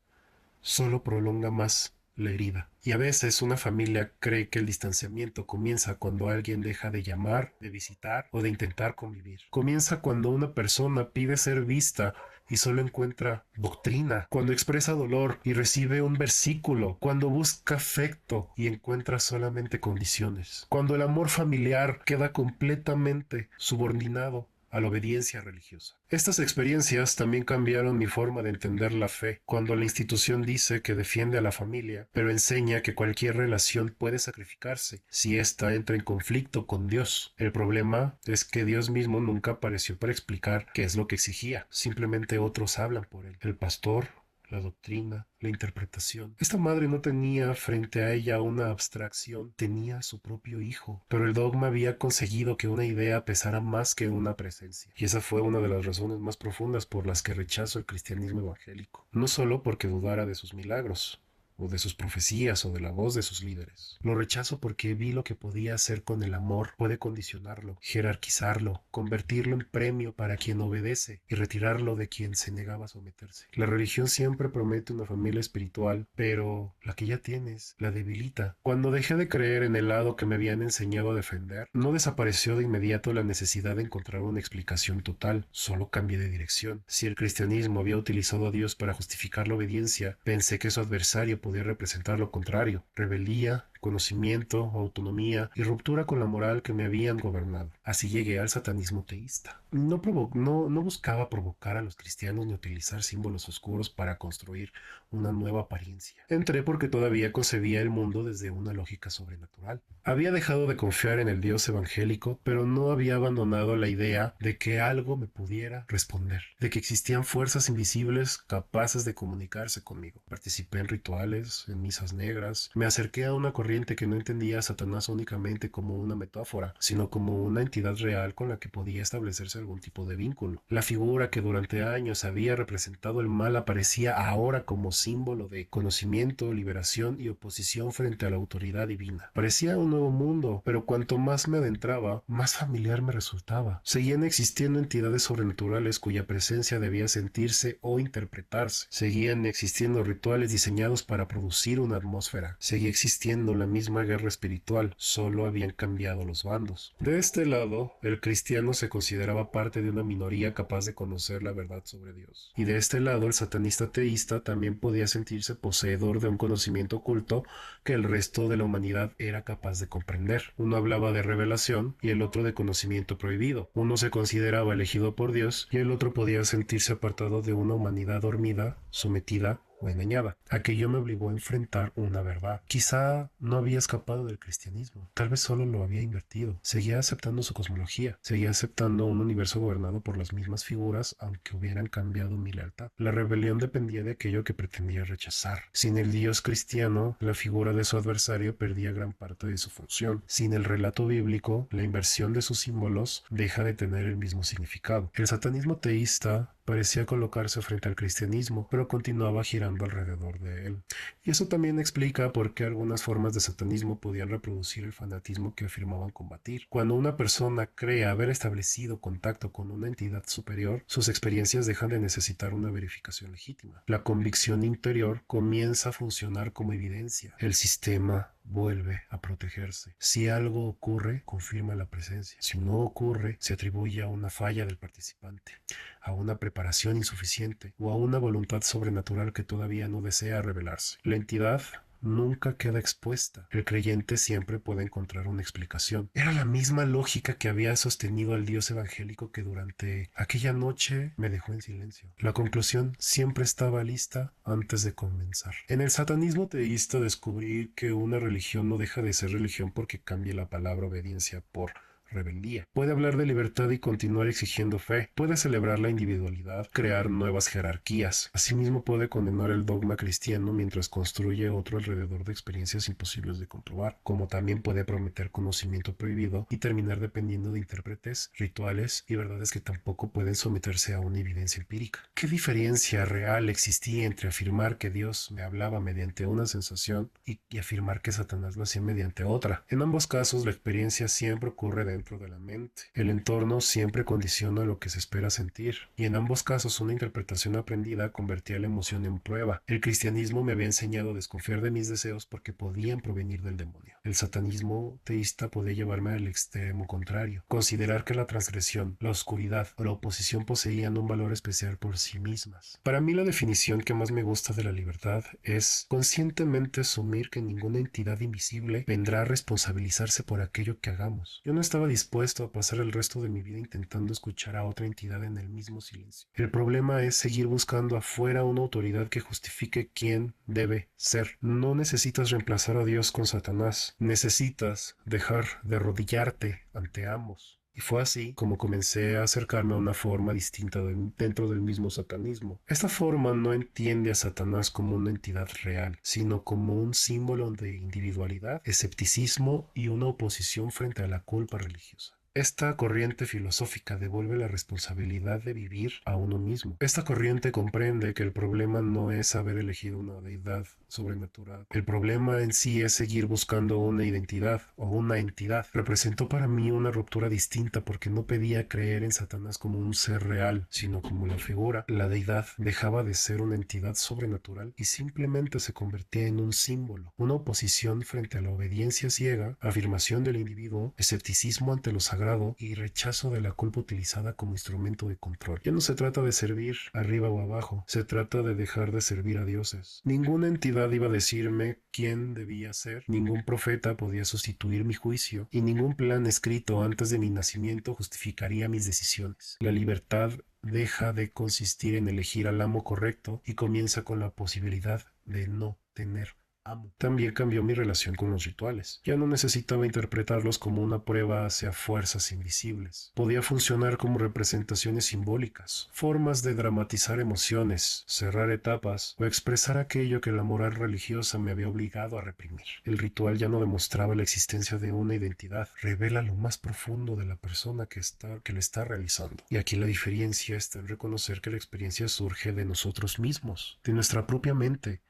S1: solo prolonga más la herida. Y a veces una familia cree que el distanciamiento comienza cuando alguien deja de llamar, de visitar o de intentar convivir. Comienza cuando una persona pide ser vista y solo encuentra doctrina, cuando expresa dolor y recibe un versículo, cuando busca afecto y encuentra solamente condiciones, cuando el amor familiar queda completamente subordinado a la obediencia religiosa. Estas experiencias también cambiaron mi forma de entender la fe. Cuando la institución dice que defiende a la familia, pero enseña que cualquier relación puede sacrificarse si ésta entra en conflicto con Dios. El problema es que Dios mismo nunca apareció para explicar qué es lo que exigía. Simplemente otros hablan por él. El pastor, la doctrina, la interpretación. Esta madre no tenía frente a ella una abstracción, tenía a su propio hijo, pero el dogma había conseguido que una idea pesara más que una presencia. Y esa fue una de las razones más profundas por las que rechazo el cristianismo evangélico. No solo porque dudara de sus milagros, o de sus profecías, o de la voz de sus líderes. Lo rechazo porque vi lo que podía hacer con el amor. Puede condicionarlo, jerarquizarlo, convertirlo en premio para quien obedece y retirarlo de quien se negaba a someterse. La religión siempre promete una familia espiritual, pero la que ya tienes la debilita. Cuando dejé de creer en el lado que me habían enseñado a defender, no desapareció de inmediato la necesidad de encontrar una explicación total, solo cambié de dirección. Si el cristianismo había utilizado a Dios para justificar la obediencia, pensé que su adversario podía representar lo contrario: rebeldía, conocimiento, autonomía y ruptura con la moral que me habían gobernado. Así llegué al satanismo teísta. No buscaba provocar a los cristianos ni utilizar símbolos oscuros para construir una nueva apariencia. Entré porque todavía concebía el mundo desde una lógica sobrenatural. Había dejado de confiar en el Dios evangélico, pero no había abandonado la idea de que algo me pudiera responder, de que existían fuerzas invisibles capaces de comunicarse conmigo. Participé en rituales, en misas negras, me acerqué a una corriente que no entendía a Satanás únicamente como una metáfora, sino como una entidad real con la que podía establecerse algún tipo de vínculo. La figura que durante años había representado el mal aparecía ahora como símbolo de conocimiento, liberación y oposición frente a la autoridad divina. Parecía un nuevo mundo, pero cuanto más me adentraba, más familiar me resultaba. Seguían existiendo entidades sobrenaturales cuya presencia debía sentirse o interpretarse. Seguían existiendo rituales diseñados para producir una atmósfera. Seguía existiendo la misma guerra espiritual, solo habían cambiado los bandos. De este lado, el cristiano se consideraba parte de una minoría capaz de conocer la verdad sobre Dios. Y de este lado, el satanista teísta también podía sentirse poseedor de un conocimiento oculto que el resto de la humanidad era capaz de comprender. Uno hablaba de revelación y el otro de conocimiento prohibido. Uno se consideraba elegido por Dios y el otro podía sentirse apartado de una humanidad dormida, sometida o engañaba. Aquello me obligó a enfrentar una verdad. Quizá no había escapado del cristianismo, tal vez solo lo había invertido. Seguía aceptando su cosmología, seguía aceptando un universo gobernado por las mismas figuras, aunque hubieran cambiado mi lealtad. La rebelión dependía de aquello que pretendía rechazar. Sin el Dios cristiano, la figura de su adversario perdía gran parte de su función. Sin el relato bíblico, la inversión de sus símbolos deja de tener el mismo significado. El satanismo teísta parecía colocarse frente al cristianismo, pero continuaba girando alrededor de él. Y eso también explica por qué algunas formas de satanismo podían reproducir el fanatismo que afirmaban combatir. Cuando una persona cree haber establecido contacto con una entidad superior, sus experiencias dejan de necesitar una verificación legítima. La convicción interior comienza a funcionar como evidencia. El sistema vuelve a protegerse. Si algo ocurre, confirma la presencia. Si no ocurre, se atribuye a una falla del participante, a una preparación insuficiente o a una voluntad sobrenatural que todavía no desea revelarse. La entidad nunca queda expuesta. El creyente siempre puede encontrar una explicación. Era la misma lógica que había sostenido al Dios evangélico que durante aquella noche me dejó en silencio. La conclusión siempre estaba lista antes de comenzar. En el satanismo teísta descubrí que una religión no deja de ser religión porque cambie la palabra obediencia por rebeldía. Puede hablar de libertad y continuar exigiendo fe. Puede celebrar la individualidad, crear nuevas jerarquías. Asimismo puede condenar el dogma cristiano mientras construye otro alrededor de experiencias imposibles de comprobar, como también puede prometer conocimiento prohibido y terminar dependiendo de intérpretes, rituales y verdades que tampoco pueden someterse a una evidencia empírica. ¿Qué diferencia real existía entre afirmar que Dios me hablaba mediante una sensación y afirmar que Satanás lo hacía mediante otra? En ambos casos la experiencia siempre ocurre dentro de la mente. El entorno siempre condiciona lo que se espera sentir, y en ambos casos una interpretación aprendida convertía la emoción en prueba. El cristianismo me había enseñado a desconfiar de mis deseos porque podían provenir del demonio. El satanismo teísta podía llevarme al extremo contrario, considerar que la transgresión, la oscuridad o la oposición poseían un valor especial por sí mismas. Para mí la definición que más me gusta de la libertad es conscientemente asumir que ninguna entidad invisible vendrá a responsabilizarse por aquello que hagamos. Yo no estaba dispuesto a pasar el resto de mi vida intentando escuchar a otra entidad en el mismo silencio. El problema es seguir buscando afuera una autoridad que justifique quién debe ser. No necesitas reemplazar a Dios con Satanás. Necesitas dejar de arrodillarte ante ambos. Y fue así como comencé a acercarme a una forma distinta dentro del mismo satanismo. Esta forma no entiende a Satanás como una entidad real, sino como un símbolo de individualidad, escepticismo y una oposición frente a la culpa religiosa. Esta corriente filosófica devuelve la responsabilidad de vivir a uno mismo. Esta corriente comprende que el problema no es haber elegido una deidad sobrenatural. El problema en sí es seguir buscando una identidad o una entidad. Representó para mí una ruptura distinta porque no pedía creer en Satanás como un ser real, sino como la figura. La deidad dejaba de ser una entidad sobrenatural y simplemente se convertía en un símbolo, una oposición frente a la obediencia ciega, afirmación del individuo, escepticismo ante lo sagrado y rechazo de la culpa utilizada como instrumento de control. Ya no se trata de servir arriba o abajo, se trata de dejar de servir a dioses. Ninguna entidad iba a decirme quién debía ser, ningún profeta podía sustituir mi juicio y ningún plan escrito antes de mi nacimiento justificaría mis decisiones. La libertad deja de consistir en elegir al amo correcto y comienza con la posibilidad de no tener amo. También cambió mi relación con los rituales. Ya no necesitaba interpretarlos como una prueba hacia fuerzas invisibles. Podía funcionar como representaciones simbólicas, formas de dramatizar emociones, cerrar etapas o expresar aquello que la moral religiosa me había obligado a reprimir. El ritual ya no demostraba la existencia de una identidad, revela lo más profundo de la persona que lo está realizando. Y aquí la diferencia está en reconocer que la experiencia surge de nosotros mismos, de nuestra propia mente,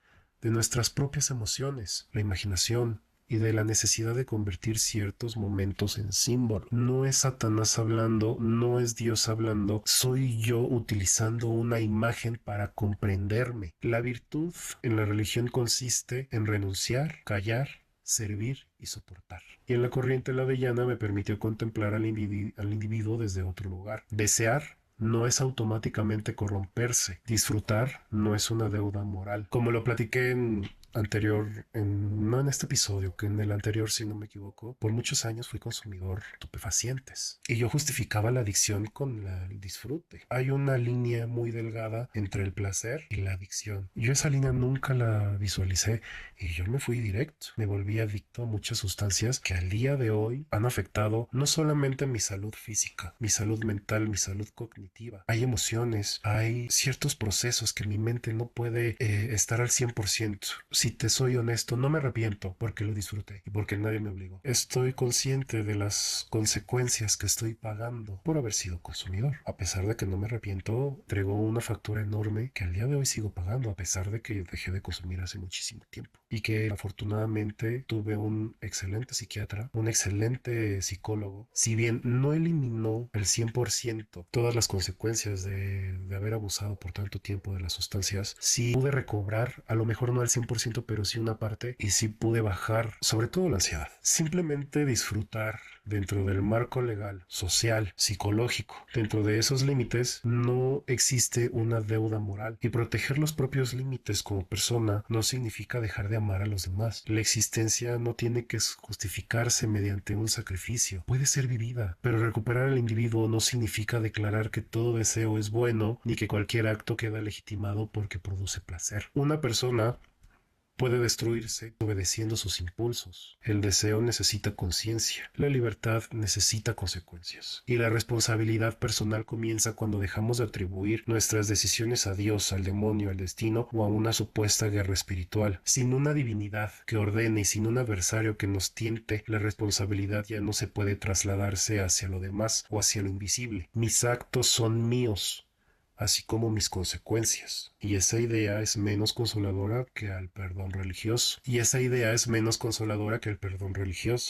S1: de nuestras propias emociones, la imaginación y de la necesidad de convertir ciertos momentos en símbolo. No es Satanás hablando, no es Dios hablando, soy yo utilizando una imagen para comprenderme. La virtud en la religión consiste en renunciar, callar, servir y soportar. Y en la corriente lavellana me permitió contemplar al individuo desde otro lugar. Desear no es automáticamente corromperse. Disfrutar no es una deuda moral. Como lo platiqué no en este episodio, que en el anterior, si no me equivoco, por muchos años fui consumidor de estupefacientes y yo justificaba la adicción con el disfrute. Hay una línea muy delgada entre el placer y la adicción. Yo esa línea nunca la visualicé y yo me fui directo. Me volví adicto a muchas sustancias que al día de hoy han afectado no solamente mi salud física, mi salud mental, mi salud cognitiva. Hay emociones, hay ciertos procesos que mi mente no puede estar al 100%. Si te soy honesto, no me arrepiento porque lo disfruté y porque nadie me obligó. Estoy consciente de las consecuencias que estoy pagando por haber sido consumidor. A pesar de que no me arrepiento, entregó una factura enorme que al día de hoy sigo pagando, a pesar de que dejé de consumir hace muchísimo tiempo. Y que afortunadamente tuve un excelente psiquiatra, un excelente psicólogo. Si bien no eliminó el 100% todas las consecuencias de haber abusado por tanto tiempo de las sustancias, sí pude recobrar, a lo mejor no al 100%, pero sí una parte, y sí pude bajar sobre todo la ansiedad. Simplemente disfrutar dentro del marco legal, social, psicológico. Dentro de esos límites no existe una deuda moral, y proteger los propios límites como persona no significa dejar de amar a los demás. La existencia no tiene que justificarse mediante un sacrificio. Puede ser vivida, pero recuperar al individuo no significa declarar que todo deseo es bueno ni que cualquier acto queda legitimado porque produce placer. Una persona puede destruirse obedeciendo sus impulsos. El deseo necesita conciencia, la libertad necesita consecuencias. Y la responsabilidad personal comienza cuando dejamos de atribuir nuestras decisiones a Dios, al demonio, al destino o a una supuesta guerra espiritual. Sin una divinidad que ordene y sin un adversario que nos tiente, la responsabilidad ya no se puede trasladarse hacia lo demás o hacia lo invisible. Mis actos son míos, así como mis consecuencias. Y esa idea es menos consoladora que el perdón religioso.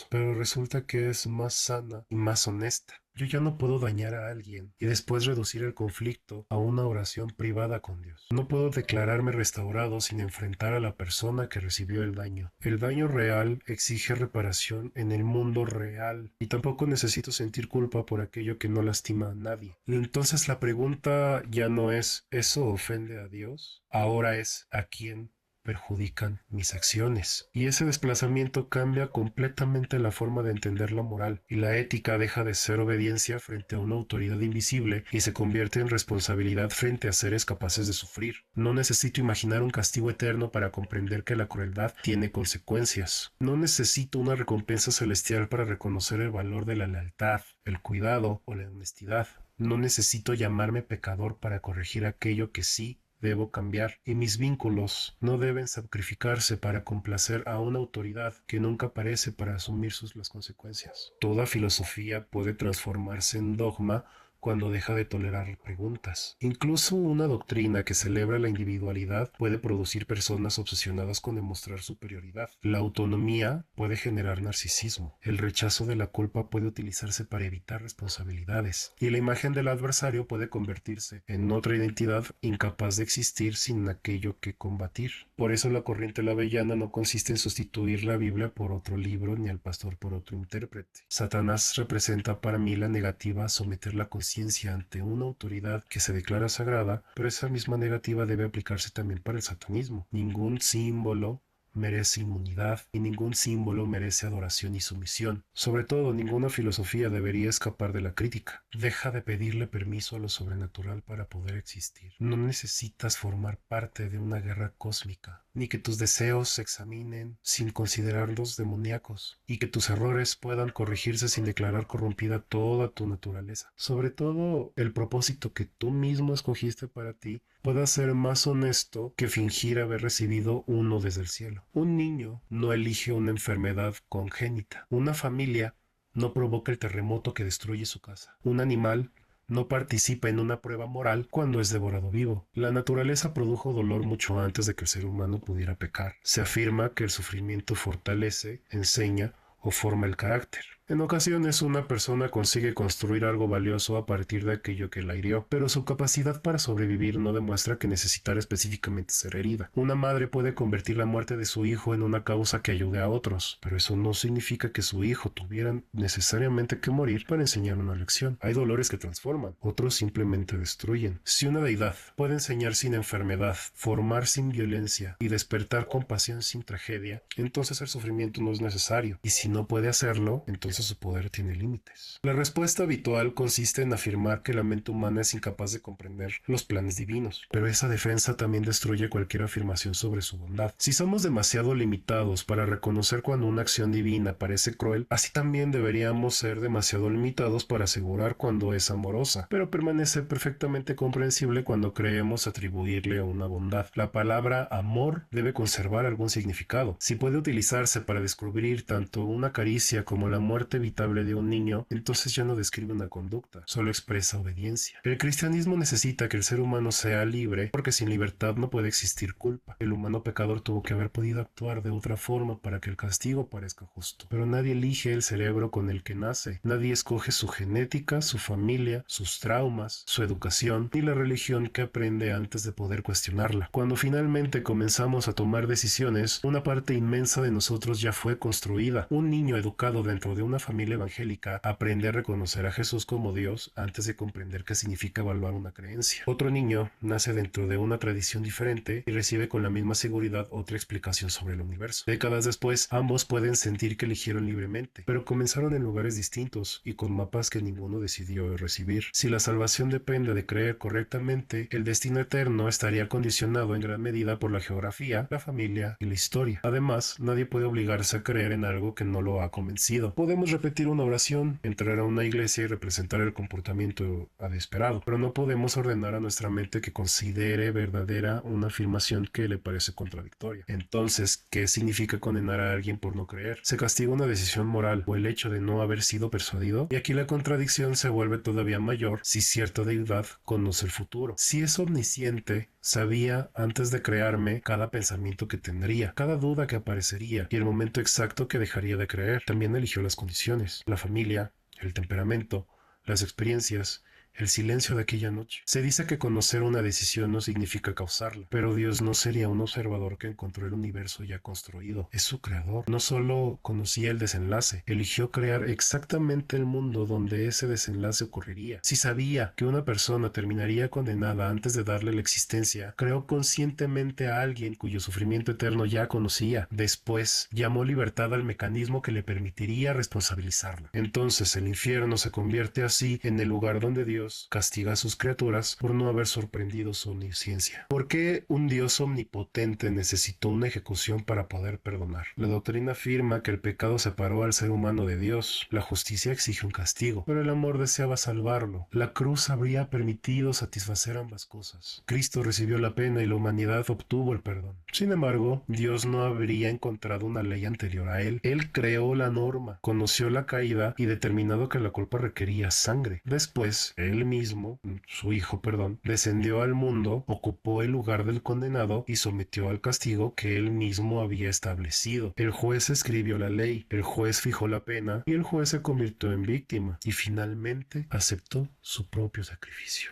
S1: Pero resulta que es más sana y más honesta. Yo ya no puedo dañar a alguien y después reducir el conflicto a una oración privada con Dios. No puedo declararme restaurado sin enfrentar a la persona que recibió el daño. El daño real exige reparación en el mundo real y tampoco necesito sentir culpa por aquello que no lastima a nadie. Entonces la pregunta ya no es ¿eso ofende a Dios? Ahora es ¿a quién perjudican mis acciones? Y ese desplazamiento cambia completamente la forma de entender la moral, y la ética deja de ser obediencia frente a una autoridad invisible y se convierte en responsabilidad frente a seres capaces de sufrir. No necesito imaginar un castigo eterno para comprender que la crueldad tiene consecuencias. No necesito una recompensa celestial para reconocer el valor de la lealtad, el cuidado o la honestidad. No necesito llamarme pecador para corregir aquello que sí debo cambiar, y mis vínculos no deben sacrificarse para complacer a una autoridad que nunca aparece para asumir las consecuencias. Toda filosofía puede transformarse en dogma cuando deja de tolerar preguntas. Incluso una doctrina que celebra la individualidad puede producir personas obsesionadas con demostrar superioridad. La autonomía puede generar narcisismo. El rechazo de la culpa puede utilizarse para evitar responsabilidades. Y la imagen del adversario puede convertirse en otra identidad incapaz de existir sin aquello que combatir. Por eso la corriente lavellana no consiste en sustituir la Biblia por otro libro ni al pastor por otro intérprete. Satanás representa para mí la negativa a someter la conciencia ante una autoridad que se declara sagrada, pero esa misma negativa debe aplicarse también para el satanismo. Ningún símbolo merece inmunidad y ningún símbolo merece adoración y sumisión. Sobre todo, ninguna filosofía debería escapar de la crítica. Deja de pedirle permiso a lo sobrenatural para poder existir. No necesitas formar parte de una guerra cósmica, ni que tus deseos se examinen sin considerarlos demoníacos, y que tus errores puedan corregirse sin declarar corrompida toda tu naturaleza. Sobre todo, el propósito que tú mismo escogiste para ti pueda ser más honesto que fingir haber recibido uno desde el cielo. Un niño no elige una enfermedad congénita. Una familia no provoca el terremoto que destruye su casa. Un animal no participa en una prueba moral cuando es devorado vivo. La naturaleza produjo dolor mucho antes de que el ser humano pudiera pecar. Se afirma que el sufrimiento fortalece, enseña o forma el carácter. En ocasiones una persona consigue construir algo valioso a partir de aquello que la hirió, pero su capacidad para sobrevivir no demuestra que necesitara específicamente ser herida. Una madre puede convertir la muerte de su hijo en una causa que ayude a otros, pero eso no significa que su hijo tuviera necesariamente que morir para enseñar una lección. Hay dolores que transforman, otros simplemente destruyen. Si una deidad puede enseñar sin enfermedad, formar sin violencia y despertar compasión sin tragedia, entonces el sufrimiento no es necesario, y si no puede hacerlo, entonces su poder tiene límites. La respuesta habitual consiste en afirmar que la mente humana es incapaz de comprender los planes divinos, pero esa defensa también destruye cualquier afirmación sobre su bondad. Si somos demasiado limitados para reconocer cuando una acción divina parece cruel, así también deberíamos ser demasiado limitados para asegurar cuando es amorosa, pero permanece perfectamente comprensible cuando creemos atribuirle una bondad. La palabra amor debe conservar algún significado. Si puede utilizarse para descubrir tanto una caricia como la muerte evitable de un niño, entonces ya no describe una conducta, solo expresa obediencia. El cristianismo necesita que el ser humano sea libre, porque sin libertad no puede existir culpa. El humano pecador tuvo que haber podido actuar de otra forma para que el castigo parezca justo. Pero nadie elige el cerebro con el que nace. Nadie escoge su genética, su familia, sus traumas, su educación, ni la religión que aprende antes de poder cuestionarla. Cuando finalmente comenzamos a tomar decisiones, una parte inmensa de nosotros ya fue construida. Un niño educado dentro de una familia evangélica aprende a reconocer a Jesús como Dios antes de comprender qué significa evaluar una creencia. Otro niño nace dentro de una tradición diferente y recibe con la misma seguridad otra explicación sobre el universo. Décadas después, ambos pueden sentir que eligieron libremente, pero comenzaron en lugares distintos y con mapas que ninguno decidió recibir. Si la salvación depende de creer correctamente, el destino eterno estaría condicionado en gran medida por la geografía, la familia y la historia. Además, nadie puede obligarse a creer en algo que no lo ha convencido. Podemos repetir una oración, entrar a una iglesia y representar el comportamiento esperado, pero no podemos ordenar a nuestra mente que considere verdadera una afirmación que le parece contradictoria. Entonces, ¿qué significa condenar a alguien por no creer? ¿Se castiga una decisión moral o el hecho de no haber sido persuadido? Y aquí la contradicción se vuelve todavía mayor si cierta deidad conoce el futuro. Si es omnisciente, sabía antes de crearme cada pensamiento que tendría, cada duda que aparecería y el momento exacto que dejaría de creer. También eligió las condiciones, la familia, el temperamento, las experiencias, el silencio de aquella noche. Se dice que conocer una decisión no significa causarla, pero Dios no sería un observador que encontró el universo ya construido. Es su creador. No solo conocía el desenlace, eligió crear exactamente el mundo donde ese desenlace ocurriría. Si sabía que una persona terminaría condenada antes de darle la existencia, creó conscientemente a alguien cuyo sufrimiento eterno ya conocía. Después, llamó libertad al mecanismo que le permitiría responsabilizarla. Entonces el infierno se convierte así en el lugar donde Dios castiga a sus criaturas por no haber sorprendido su omnisciencia. ¿Por qué un Dios omnipotente necesitó una ejecución para poder perdonar? La doctrina afirma que el pecado separó al ser humano de Dios. La justicia exige un castigo, pero el amor deseaba salvarlo. La cruz habría permitido satisfacer ambas cosas. Cristo recibió la pena y la humanidad obtuvo el perdón. Sin embargo, Dios no habría encontrado una ley anterior a él. Él creó la norma, conoció la caída y determinado que la culpa requería sangre. Después, él mismo, su hijo, descendió al mundo, ocupó el lugar del condenado y sometió al castigo que él mismo había establecido. El juez escribió la ley, el juez fijó la pena y el juez se convirtió en víctima y finalmente aceptó su propio sacrificio.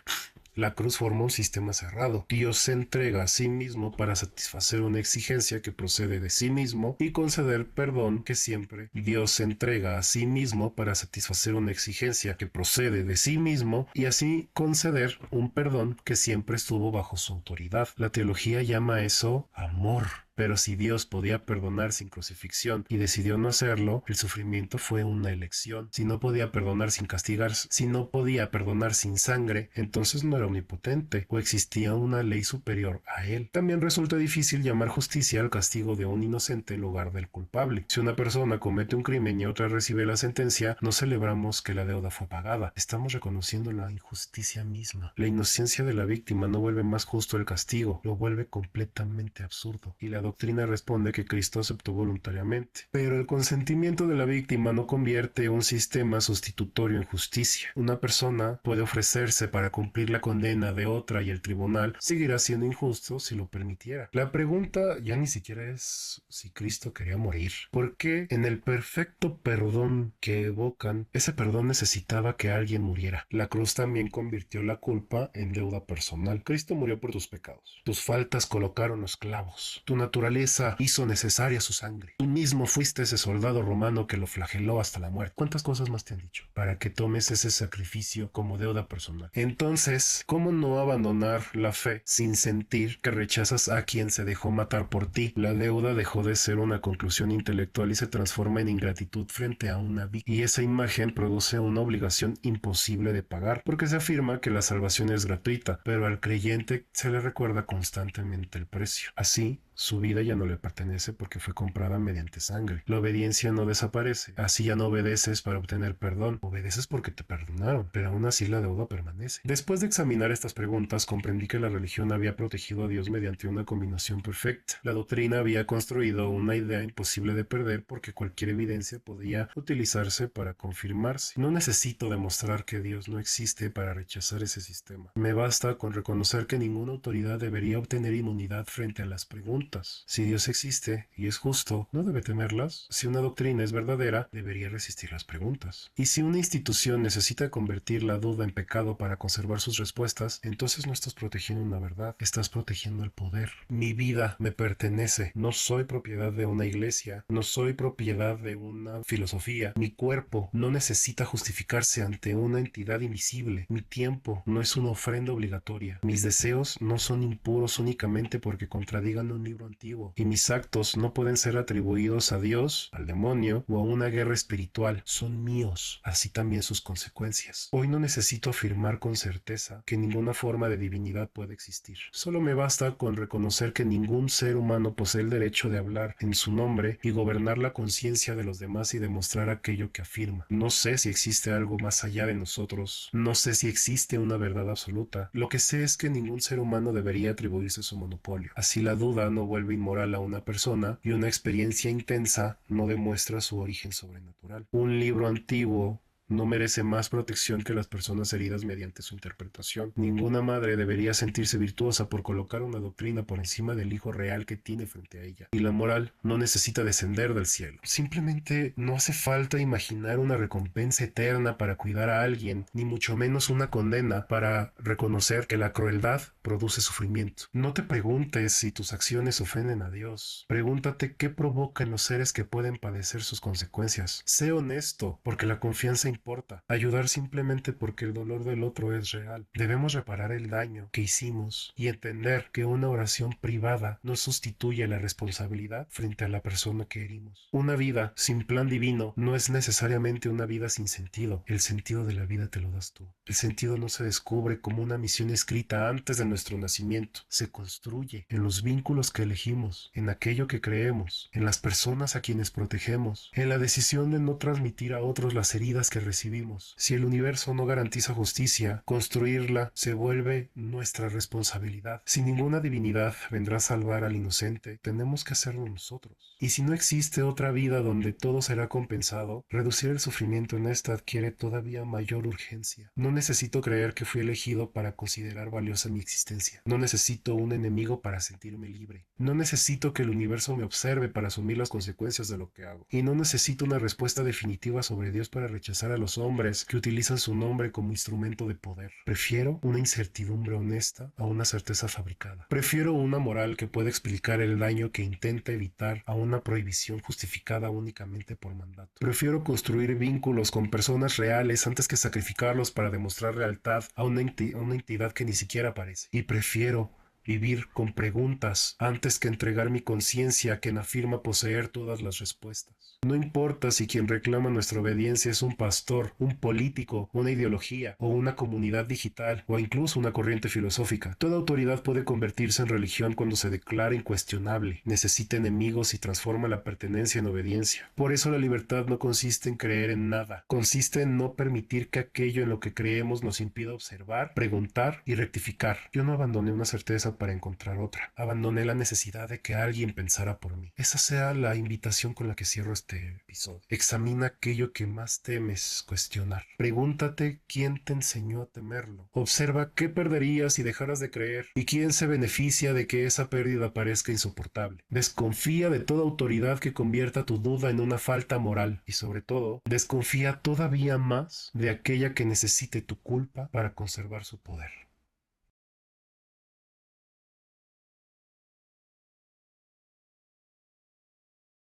S1: La cruz forma un sistema cerrado. Dios se entrega a sí mismo para satisfacer una exigencia que procede de sí mismo y conceder perdón que siempre. Dios se entrega a sí mismo para satisfacer una exigencia que procede de sí mismo y así conceder un perdón que siempre estuvo bajo su autoridad. La teología llama eso amor. Pero si Dios podía perdonar sin crucifixión y decidió no hacerlo, el sufrimiento fue una elección. Si no podía perdonar sin castigar, si no podía perdonar sin sangre, entonces no era omnipotente o existía una ley superior a él. También resulta difícil llamar justicia al castigo de un inocente en lugar del culpable. Si una persona comete un crimen y otra recibe la sentencia, no celebramos que la deuda fue pagada. Estamos reconociendo la injusticia misma. La inocencia de la víctima no vuelve más justo el castigo, lo vuelve completamente absurdo. Y la doctrina responde que Cristo aceptó voluntariamente. Pero el consentimiento de la víctima no convierte un sistema sustitutorio en justicia. Una persona puede ofrecerse para cumplir la condena de otra y el tribunal seguirá siendo injusto si lo permitiera. La pregunta ya ni siquiera es si Cristo quería morir, porque en el perfecto perdón que evocan, ese perdón necesitaba que alguien muriera. La cruz también convirtió la culpa en deuda personal. Cristo murió por tus pecados. Tus faltas colocaron los clavos. Tu naturaleza hizo necesaria su sangre. Tú mismo fuiste ese soldado romano que lo flageló hasta la muerte. ¿Cuántas cosas más te han dicho? Para que tomes ese sacrificio como deuda personal. Entonces, ¿cómo no abandonar la fe sin sentir que rechazas a quien se dejó matar por ti? La deuda dejó de ser una conclusión intelectual y se transforma en ingratitud frente a una víctima. Y esa imagen produce una obligación imposible de pagar, porque se afirma que la salvación es gratuita, pero al creyente se le recuerda constantemente el precio. Así, su vida ya no le pertenece porque fue comprada mediante sangre. La obediencia no desaparece. Así ya no obedeces para obtener perdón. Obedeces porque te perdonaron, pero aún así la deuda permanece. Después de examinar estas preguntas, comprendí que la religión había protegido a Dios mediante una combinación perfecta. La doctrina había construido una idea imposible de perder porque cualquier evidencia podía utilizarse para confirmarse. No necesito demostrar que Dios no existe para rechazar ese sistema. Me basta con reconocer que ninguna autoridad debería obtener inmunidad frente a las preguntas. Si Dios existe y es justo, no debe temerlas. Si una doctrina es verdadera, debería resistir las preguntas. Y si una institución necesita convertir la duda en pecado para conservar sus respuestas, entonces no estás protegiendo una verdad, estás protegiendo el poder. Mi vida me pertenece. No soy propiedad de una iglesia, no soy propiedad de una filosofía. Mi cuerpo no necesita justificarse ante una entidad invisible. Mi tiempo no es una ofrenda obligatoria. Mis deseos no son impuros únicamente porque contradigan un libro antiguo, y mis actos no pueden ser atribuidos a Dios, al demonio o a una guerra espiritual. Son míos, así también sus consecuencias. Hoy no necesito afirmar con certeza que ninguna forma de divinidad puede existir. Solo me basta con reconocer que ningún ser humano posee el derecho de hablar en su nombre y gobernar la conciencia de los demás y demostrar aquello que afirma. No sé si existe algo más allá de nosotros. No sé si existe una verdad absoluta. Lo que sé es que ningún ser humano debería atribuirse su monopolio. Así la duda no vuelve inmoral a una persona y una experiencia intensa no demuestra su origen sobrenatural. Un libro antiguo no merece más protección que las personas heridas mediante su interpretación. Ninguna madre debería sentirse virtuosa por colocar una doctrina por encima del hijo real que tiene frente a ella. Y la moral no necesita descender del cielo. Simplemente no hace falta imaginar una recompensa eterna para cuidar a alguien, ni mucho menos una condena para reconocer que la crueldad produce sufrimiento. No te preguntes si tus acciones ofenden a Dios. Pregúntate qué provoca en los seres que pueden padecer sus consecuencias. Sé honesto, porque la confianza importa. Ayudar simplemente porque el dolor del otro es real. Debemos reparar el daño que hicimos y entender que una oración privada no sustituye la responsabilidad frente a la persona que herimos. Una vida sin plan divino no es necesariamente una vida sin sentido. El sentido de la vida te lo das tú. El sentido no se descubre como una misión escrita antes de nuestro nacimiento. Se construye en los vínculos que elegimos, en aquello que creemos, en las personas a quienes protegemos, en la decisión de no transmitir a otros las heridas que recibimos. Si el universo no garantiza justicia, construirla se vuelve nuestra responsabilidad. Si ninguna divinidad vendrá a salvar al inocente, tenemos que hacerlo nosotros. Y si no existe otra vida donde todo será compensado, reducir el sufrimiento en esta adquiere todavía mayor urgencia. No necesito creer que fui elegido para considerar valiosa mi existencia. No necesito un enemigo para sentirme libre. No necesito que el universo me observe para asumir las consecuencias de lo que hago. Y no necesito una respuesta definitiva sobre Dios para rechazar a los hombres que utilizan su nombre como instrumento de poder. Prefiero una incertidumbre honesta a una certeza fabricada. Prefiero una moral que pueda explicar el daño que intenta evitar a una prohibición justificada únicamente por mandato. Prefiero construir vínculos con personas reales antes que sacrificarlos para demostrar lealtad a una entidad que ni siquiera aparece. Y prefiero vivir con preguntas antes que entregar mi conciencia a quien afirma poseer todas las respuestas. No importa si quien reclama nuestra obediencia es un pastor, un político, una ideología o una comunidad digital o incluso una corriente filosófica. Toda autoridad puede convertirse en religión cuando se declara incuestionable, necesita enemigos y transforma la pertenencia en obediencia. Por eso la libertad no consiste en creer en nada, consiste en no permitir que aquello en lo que creemos nos impida observar, preguntar y rectificar. Yo no abandoné una certeza para encontrar otra. Abandoné la necesidad de que alguien pensara por mí. Esa sea la invitación con la que cierro este episodio. Examina aquello que más temes cuestionar. Pregúntate quién te enseñó a temerlo. Observa qué perderías si dejaras de creer y quién se beneficia de que esa pérdida parezca insoportable. Desconfía de toda autoridad que convierta tu duda en una falta moral y sobre todo, desconfía todavía más de aquella que necesite tu culpa para conservar su poder.